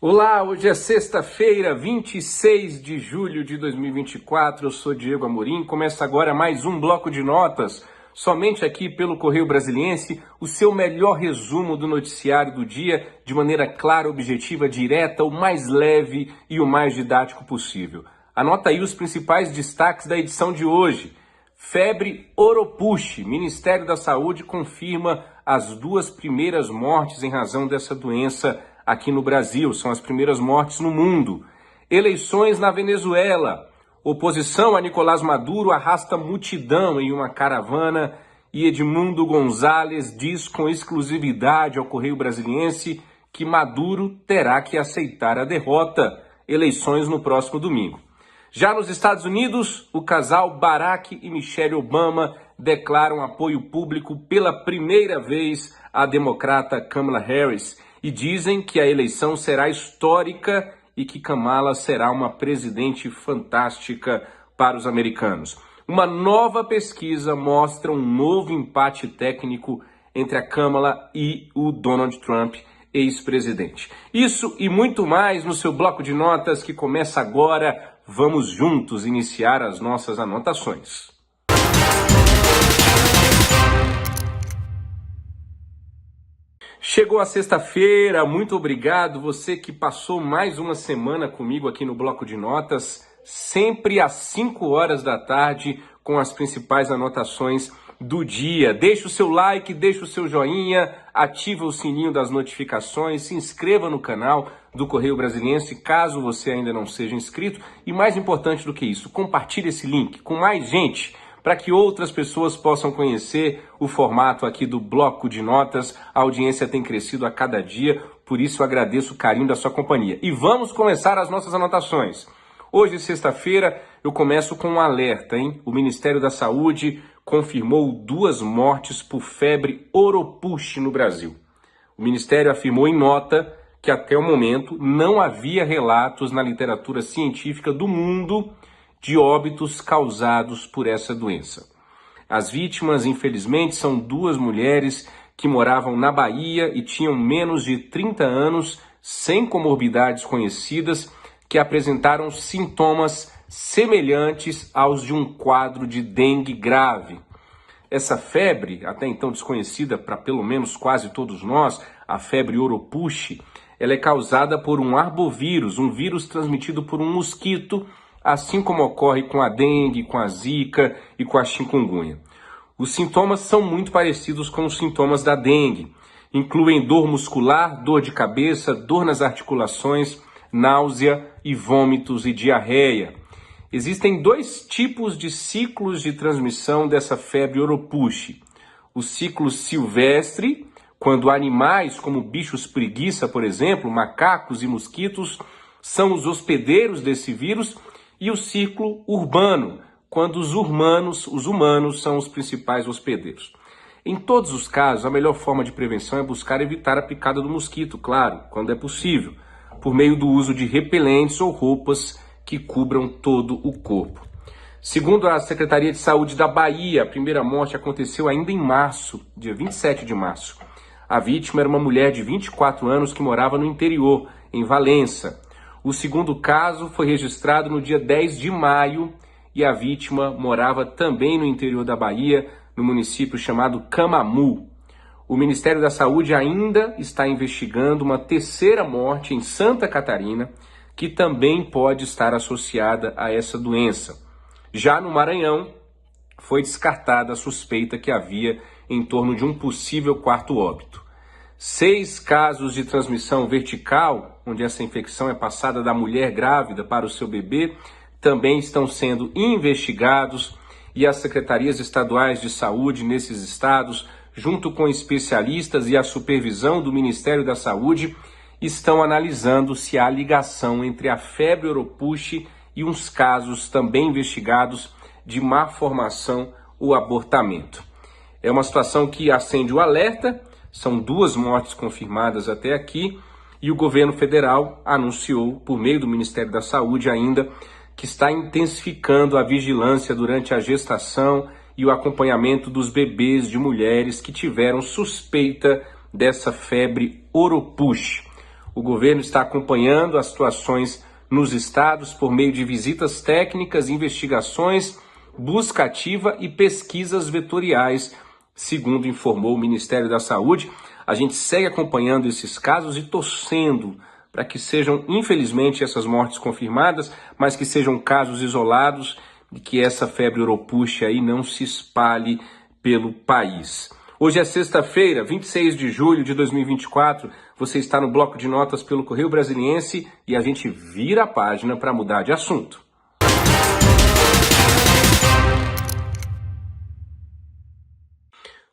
Olá, hoje é sexta-feira, 26 de julho de 2024, eu sou Diego Amorim, começa agora mais um bloco de notas, somente aqui pelo Correio Brasiliense, o seu melhor resumo do noticiário do dia, de maneira clara, objetiva, direta, o mais leve e o mais didático possível. Anota aí os principais destaques da edição de hoje. Febre Oropouche, Ministério da Saúde confirma as 2 primeiras mortes em razão dessa doença aqui no Brasil, são as primeiras mortes no mundo. Eleições na Venezuela, oposição a Nicolás Maduro arrasta multidão em uma caravana e Edmundo Gonzalez diz com exclusividade ao Correio Brasiliense que Maduro terá que aceitar a derrota. Eleições no próximo domingo. Já nos Estados Unidos, o casal Barack e Michelle Obama declaram apoio público pela primeira vez à democrata Kamala Harris e dizem que a eleição será histórica e que Kamala será uma presidente fantástica para os americanos. Uma nova pesquisa mostra um novo empate técnico entre a Kamala e o Donald Trump, ex-presidente. Isso e muito mais no seu bloco de notas que começa agora. Vamos juntos iniciar as nossas anotações. Chegou a sexta-feira, muito obrigado você que passou mais uma semana comigo aqui no bloco de notas, sempre às 5 horas da tarde com as principais anotações do dia. Deixa o seu like, deixa o seu joinha, ativa o sininho das notificações, se inscreva no canal do Correio Brasiliense, caso você ainda não seja inscrito. E mais importante do que isso, compartilhe esse link com mais gente, para que outras pessoas possam conhecer o formato aqui do Bloco de Notas. A audiência tem crescido a cada dia, por isso eu agradeço o carinho da sua companhia. E vamos começar as nossas anotações. Hoje, sexta-feira, eu começo com um alerta, hein? O Ministério da Saúde confirmou 2 mortes por febre Oropouche no Brasil. O Ministério afirmou em nota que até o momento não havia relatos na literatura científica do mundo de óbitos causados por essa doença. As vítimas, infelizmente, são 2 mulheres que moravam na Bahia e tinham menos de 30 anos, sem comorbidades conhecidas, que apresentaram sintomas semelhantes aos de um quadro de dengue grave. Essa febre, até então desconhecida para pelo menos quase todos nós, a febre Oropouche, ela é causada por um arbovírus, um vírus transmitido por um mosquito, assim como ocorre com a dengue, com a zika e com a chikungunya. Os sintomas são muito parecidos com os sintomas da dengue. Incluem dor muscular, dor de cabeça, dor nas articulações, náusea e vômitos e diarreia. Existem 2 tipos de ciclos de transmissão dessa febre Oropouche. O ciclo silvestre, quando animais como bichos preguiça, por exemplo, macacos e mosquitos, são os hospedeiros desse vírus, e o ciclo urbano, quando os humanos são os principais hospedeiros. Em todos os casos, a melhor forma de prevenção é buscar evitar a picada do mosquito, claro, quando é possível, por meio do uso de repelentes ou roupas que cubram todo o corpo. Segundo a Secretaria de Saúde da Bahia, a primeira morte aconteceu ainda em março, dia 27 de março. A vítima era uma mulher de 24 anos que morava no interior, em Valença. O segundo caso foi registrado no dia 10 de maio e a vítima morava também no interior da Bahia, no município chamado Camamu. O Ministério da Saúde ainda está investigando uma 3ª morte em Santa Catarina, que também pode estar associada a essa doença. Já no Maranhão, foi descartada a suspeita que havia em torno de um possível 4º óbito. 6 casos de transmissão vertical, onde essa infecção é passada da mulher grávida para o seu bebê, também estão sendo investigados e as secretarias estaduais de saúde nesses estados, junto com especialistas e a supervisão do Ministério da Saúde, estão analisando se há ligação entre a febre Oropouche e uns casos também investigados de má formação ou abortamento. É uma situação que acende o alerta. São 2 mortes confirmadas até aqui e o governo federal anunciou, por meio do Ministério da Saúde ainda, que está intensificando a vigilância durante a gestação e o acompanhamento dos bebês de mulheres que tiveram suspeita dessa febre Oropouche. O governo está acompanhando as situações nos estados por meio de visitas técnicas, investigações, busca ativa e pesquisas vetoriais, segundo informou o Ministério da Saúde. A gente segue acompanhando esses casos e torcendo para que sejam, infelizmente, essas mortes confirmadas, mas que sejam casos isolados e que essa febre oropúcia aí não se espalhe pelo país. Hoje é sexta-feira, 26 de julho de 2024, você está no Bloco de Notas pelo Correio Brasiliense e a gente vira a página para mudar de assunto.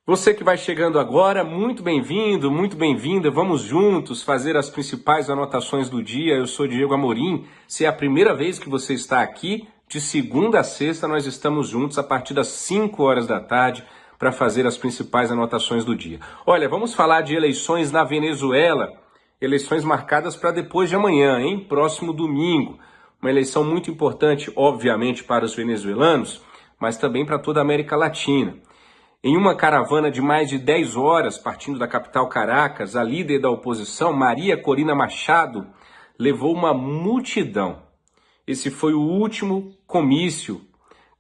Você que vai chegando agora, muito bem-vindo, muito bem-vinda. Vamos juntos fazer as principais anotações do dia. Eu sou Diego Amorim. Se é a primeira vez que você está aqui, de segunda a sexta nós estamos juntos a partir das 5 horas da tarde para fazer as principais anotações do dia. Olha, vamos falar de eleições na Venezuela, eleições marcadas para depois de amanhã, próximo domingo. Uma eleição muito importante, obviamente, para os venezuelanos, mas também para toda a América Latina. Em uma caravana de mais de 10 horas, partindo da capital Caracas, a líder da oposição, Maria Corina Machado, levou uma multidão. Esse foi o último comício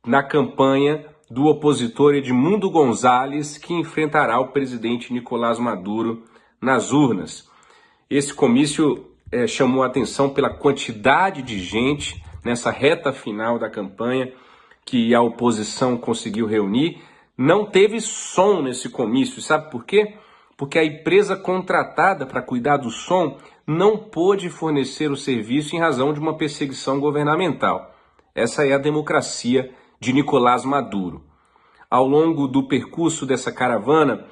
na campanha do opositor Edmundo González, que enfrentará o presidente Nicolás Maduro nas urnas. Esse comício chamou a atenção pela quantidade de gente nessa reta final da campanha que a oposição conseguiu reunir. Não teve som nesse comício, sabe por quê? Porque a empresa contratada para cuidar do som não pôde fornecer o serviço em razão de uma perseguição governamental. Essa é a democracia de Nicolás Maduro. Ao longo do percurso dessa caravana,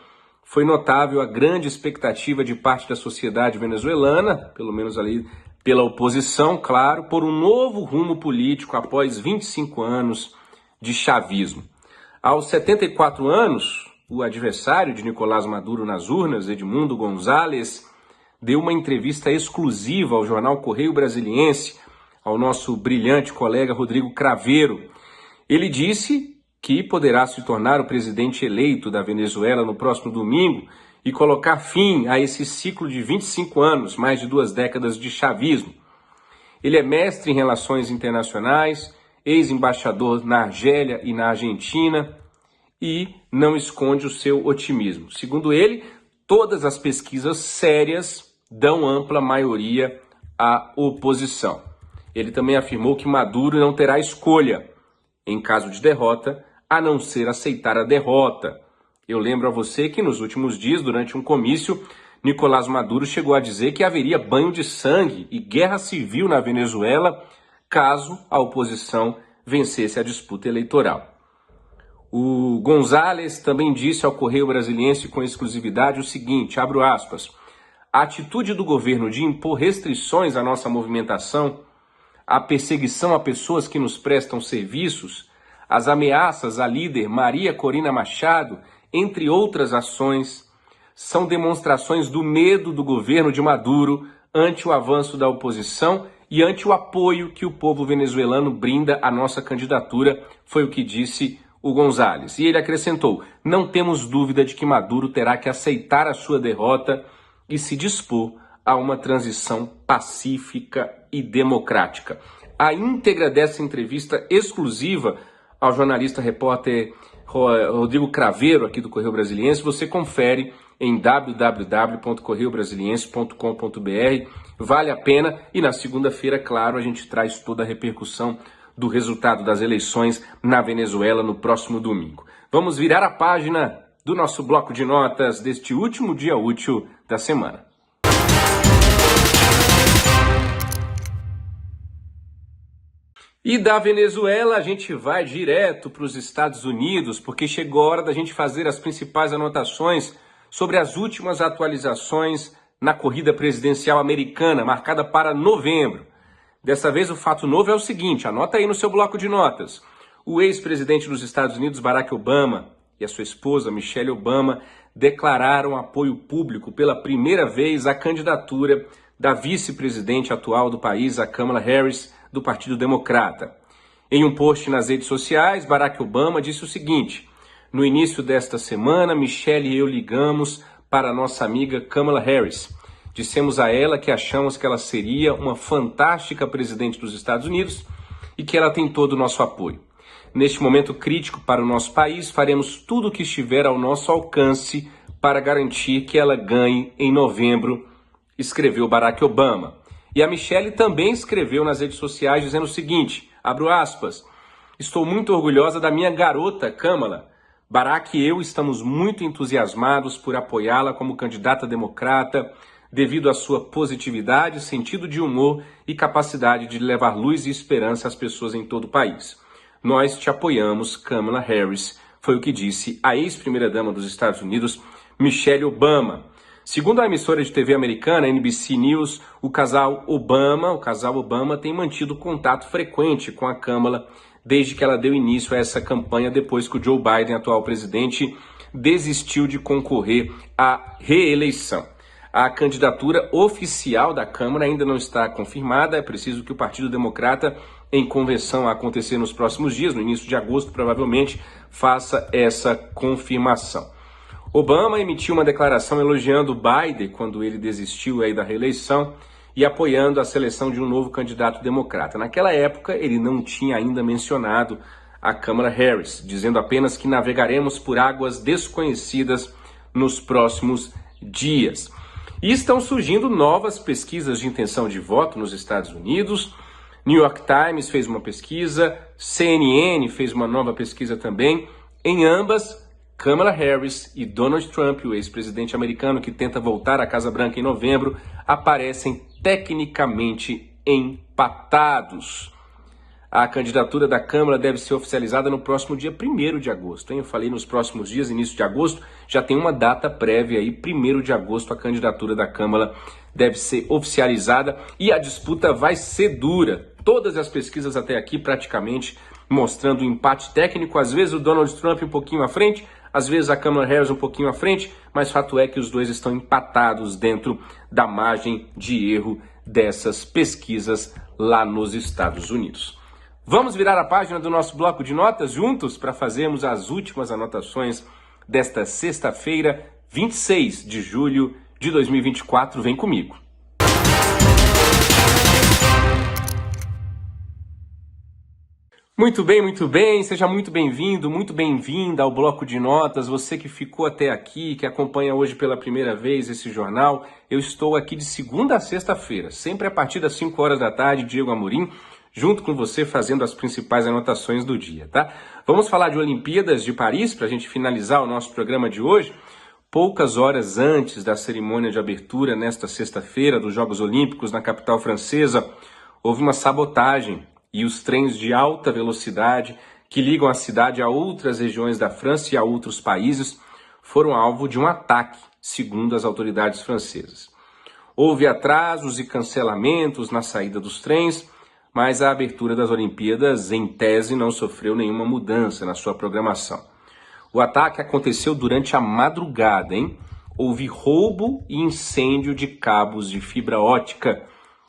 foi notável a grande expectativa de parte da sociedade venezuelana, pelo menos ali pela oposição, claro, por um novo rumo político após 25 anos de chavismo. Aos 74 anos, o adversário de Nicolás Maduro nas urnas, Edmundo González, deu uma entrevista exclusiva ao jornal Correio Brasiliense, ao nosso brilhante colega Rodrigo Craveiro. Ele disse que poderá se tornar o presidente eleito da Venezuela no próximo domingo e colocar fim a esse ciclo de 25 anos, mais de 2 décadas de chavismo. Ele é mestre em relações internacionais, ex-embaixador na Argélia e na Argentina e não esconde o seu otimismo. Segundo ele, todas as pesquisas sérias dão ampla maioria à oposição. Ele também afirmou que Maduro não terá escolha, em caso de derrota, a não ser aceitar a derrota. Eu lembro a você que nos últimos dias, durante um comício, Nicolás Maduro chegou a dizer que haveria banho de sangue e guerra civil na Venezuela caso a oposição vencesse a disputa eleitoral. O González também disse ao Correio Brasiliense com exclusividade o seguinte, abro aspas, a atitude do governo de impor restrições à nossa movimentação, a perseguição a pessoas que nos prestam serviços, as ameaças à líder Maria Corina Machado, entre outras ações, são demonstrações do medo do governo de Maduro ante o avanço da oposição e ante o apoio que o povo venezuelano brinda à nossa candidatura, foi o que disse o González. E ele acrescentou, não temos dúvida de que Maduro terá que aceitar a sua derrota e se dispor a uma transição pacífica e democrática. A íntegra dessa entrevista exclusiva ao jornalista repórter Rodrigo Craveiro, aqui do Correio Brasiliense, você confere em www.correiobrasiliense.com.br. Vale a pena e na segunda-feira, claro, a gente traz toda a repercussão do resultado das eleições na Venezuela no próximo domingo. Vamos virar a página do nosso bloco de notas deste último dia útil da semana. E da Venezuela a gente vai direto para os Estados Unidos, porque chegou a hora da gente fazer as principais anotações sobre as últimas atualizações na corrida presidencial americana, marcada para novembro. Dessa vez o fato novo é o seguinte, anota aí no seu bloco de notas. O ex-presidente dos Estados Unidos, Barack Obama, e a sua esposa, Michelle Obama, declararam apoio público pela primeira vez à candidatura da vice-presidente atual do país, a Kamala Harris, do Partido Democrata. Em um post nas redes sociais, Barack Obama disse o seguinte, no início desta semana, Michelle e eu ligamos para a nossa amiga Kamala Harris Dissemos a ela que achamos que ela seria uma fantástica presidente dos Estados Unidos e que ela tem todo o nosso apoio. Neste momento crítico para o nosso país, faremos tudo o que estiver ao nosso alcance para garantir que ela ganhe em novembro, escreveu Barack Obama. E a Michelle também escreveu nas redes sociais dizendo o seguinte, abro aspas, estou muito orgulhosa da minha garota Kamala. Barack e eu estamos muito entusiasmados por apoiá-la como candidata democrata, devido à sua positividade, sentido de humor e capacidade de levar luz e esperança às pessoas em todo o país. Nós te apoiamos, Kamala Harris, foi o que disse a ex-primeira-dama dos Estados Unidos, Michelle Obama. Segundo a emissora de TV americana, NBC News, o casal Obama tem mantido contato frequente com a Kamala desde que ela deu início a essa campanha depois que o Joe Biden, atual presidente, desistiu de concorrer à reeleição. A candidatura oficial da Câmara ainda não está confirmada, é preciso que o Partido Democrata, em convenção a acontecer nos próximos dias, no início de agosto, provavelmente, faça essa confirmação. Obama emitiu uma declaração elogiando Biden quando ele desistiu aí da reeleição e apoiando a seleção de um novo candidato democrata. Naquela época, ele não tinha ainda mencionado a Kamala Harris, dizendo apenas que navegaremos por águas desconhecidas nos próximos dias. E estão surgindo novas pesquisas de intenção de voto nos Estados Unidos. New York Times fez uma pesquisa, CNN fez uma nova pesquisa também. Em ambas, Kamala Harris e Donald Trump, o ex-presidente americano que tenta voltar à Casa Branca em novembro, aparecem tecnicamente empatados. A candidatura da Câmara deve ser oficializada no próximo dia 1º de agosto. Eu falei nos próximos dias, início de agosto, já tem uma data prévia aí, 1º de agosto, a candidatura da Câmara deve ser oficializada e a disputa vai ser dura. Todas as pesquisas até aqui praticamente mostrando um empate técnico, às vezes o Donald Trump um pouquinho à frente, às vezes a Kamala Harris um pouquinho à frente, mas fato é que os dois estão empatados dentro da margem de erro dessas pesquisas lá nos Estados Unidos. Vamos virar a página do nosso bloco de notas juntos para fazermos as últimas anotações desta sexta-feira, 26 de julho de 2024. Vem comigo. Muito bem, seja muito bem-vindo, muito bem-vinda ao bloco de notas. Você que ficou até aqui, que acompanha hoje pela primeira vez esse jornal, eu estou aqui de segunda a sexta-feira, sempre a partir das 5 horas da tarde, Diego Amorim, junto com você fazendo as principais anotações do dia, tá? Vamos falar de Olimpíadas de Paris para a gente finalizar o nosso programa de hoje. Poucas horas antes da cerimônia de abertura, nesta sexta-feira, dos Jogos Olímpicos na capital francesa, houve uma sabotagem e os trens de alta velocidade que ligam a cidade a outras regiões da França e a outros países foram alvo de um ataque, segundo as autoridades francesas. Houve atrasos e cancelamentos na saída dos trens, mas a abertura das Olimpíadas, em tese, não sofreu nenhuma mudança na sua programação. O ataque aconteceu durante a madrugada, hein? Houve roubo e incêndio de cabos de fibra ótica,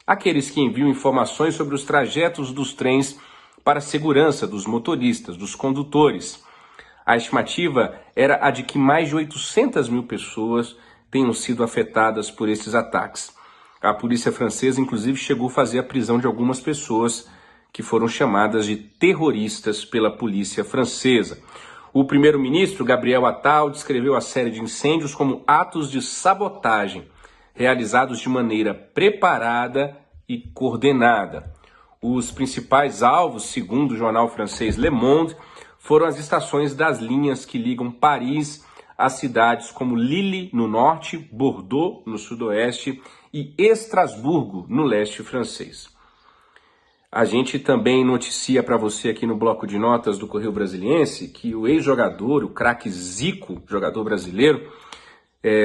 aqueles que enviam informações sobre os trajetos dos trens para a segurança dos motoristas, dos condutores. A estimativa era a de que mais de 800 mil pessoas tenham sido afetadas por esses ataques. A polícia francesa, inclusive, chegou a fazer a prisão de algumas pessoas que foram chamadas de terroristas pela polícia francesa. O primeiro-ministro, Gabriel Attal, descreveu a série de incêndios como atos de sabotagem, realizados de maneira preparada e coordenada. Os principais alvos, segundo o jornal francês Le Monde, foram as estações das linhas que ligam Paris a cidades como Lille, no norte, Bordeaux, no sudoeste, e Estrasburgo, no leste francês. A gente também noticia para você aqui no bloco de notas do Correio Brasiliense que o ex-jogador, o craque Zico, jogador brasileiro,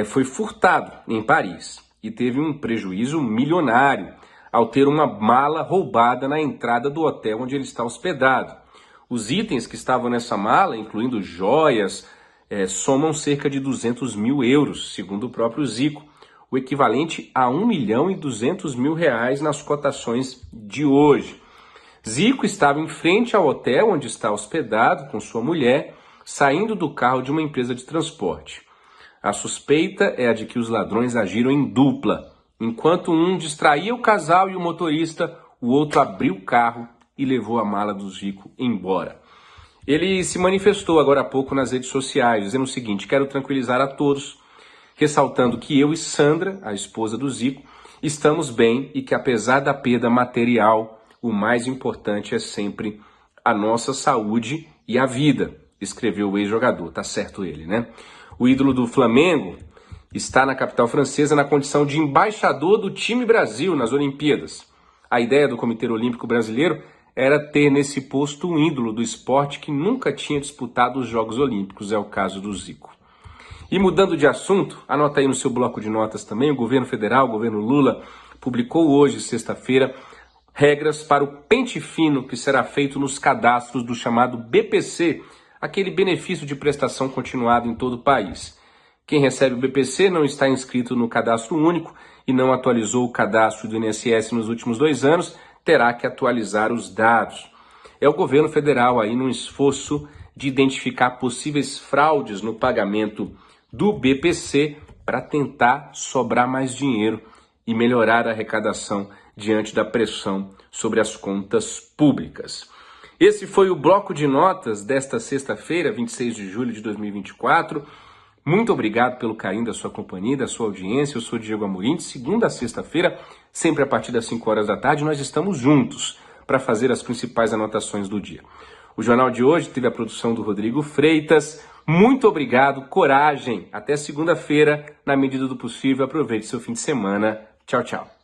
foi furtado em Paris e teve um prejuízo milionário ao ter uma mala roubada na entrada do hotel onde ele está hospedado. Os itens que estavam nessa mala, incluindo joias, somam cerca de 200 mil euros, segundo o próprio Zico, o equivalente a R$1.200.000 nas cotações de hoje. Zico estava em frente ao hotel onde está hospedado com sua mulher, saindo do carro de uma empresa de transporte. A suspeita é a de que os ladrões agiram em dupla. Enquanto um distraía o casal e o motorista, o outro abriu o carro e levou a mala do Zico embora. Ele se manifestou agora há pouco nas redes sociais, dizendo o seguinte: quero tranquilizar a todos, ressaltando que eu e Sandra, a esposa do Zico, estamos bem e que apesar da perda material, o mais importante é sempre a nossa saúde e a vida, escreveu o ex-jogador. Tá certo ele, né? O ídolo do Flamengo está na capital francesa na condição de embaixador do time Brasil nas Olimpíadas. A ideia do Comitê Olímpico Brasileiro era ter nesse posto um ídolo do esporte que nunca tinha disputado os Jogos Olímpicos, é o caso do Zico. E mudando de assunto, anota aí no seu bloco de notas também, o governo federal, o governo Lula, publicou hoje, sexta-feira, regras para o pente fino que será feito nos cadastros do chamado BPC, aquele benefício de prestação continuada em todo o país. Quem recebe o BPC não está inscrito no cadastro único e não atualizou o cadastro do INSS nos últimos 2 anos, terá que atualizar os dados. É o governo federal aí num esforço de identificar possíveis fraudes no pagamento do BPC para tentar sobrar mais dinheiro e melhorar a arrecadação diante da pressão sobre as contas públicas. Esse foi o bloco de notas desta sexta-feira, 26 de julho de 2024. Muito obrigado pelo carinho da sua companhia, da sua audiência. Eu sou Diego Amorim. De segunda a sexta-feira, sempre a partir das 5 horas da tarde, nós estamos juntos para fazer as principais anotações do dia. O jornal de hoje teve a produção do Rodrigo Freitas. Muito obrigado, coragem. Até segunda-feira, na medida do possível. Aproveite seu fim de semana. Tchau, tchau.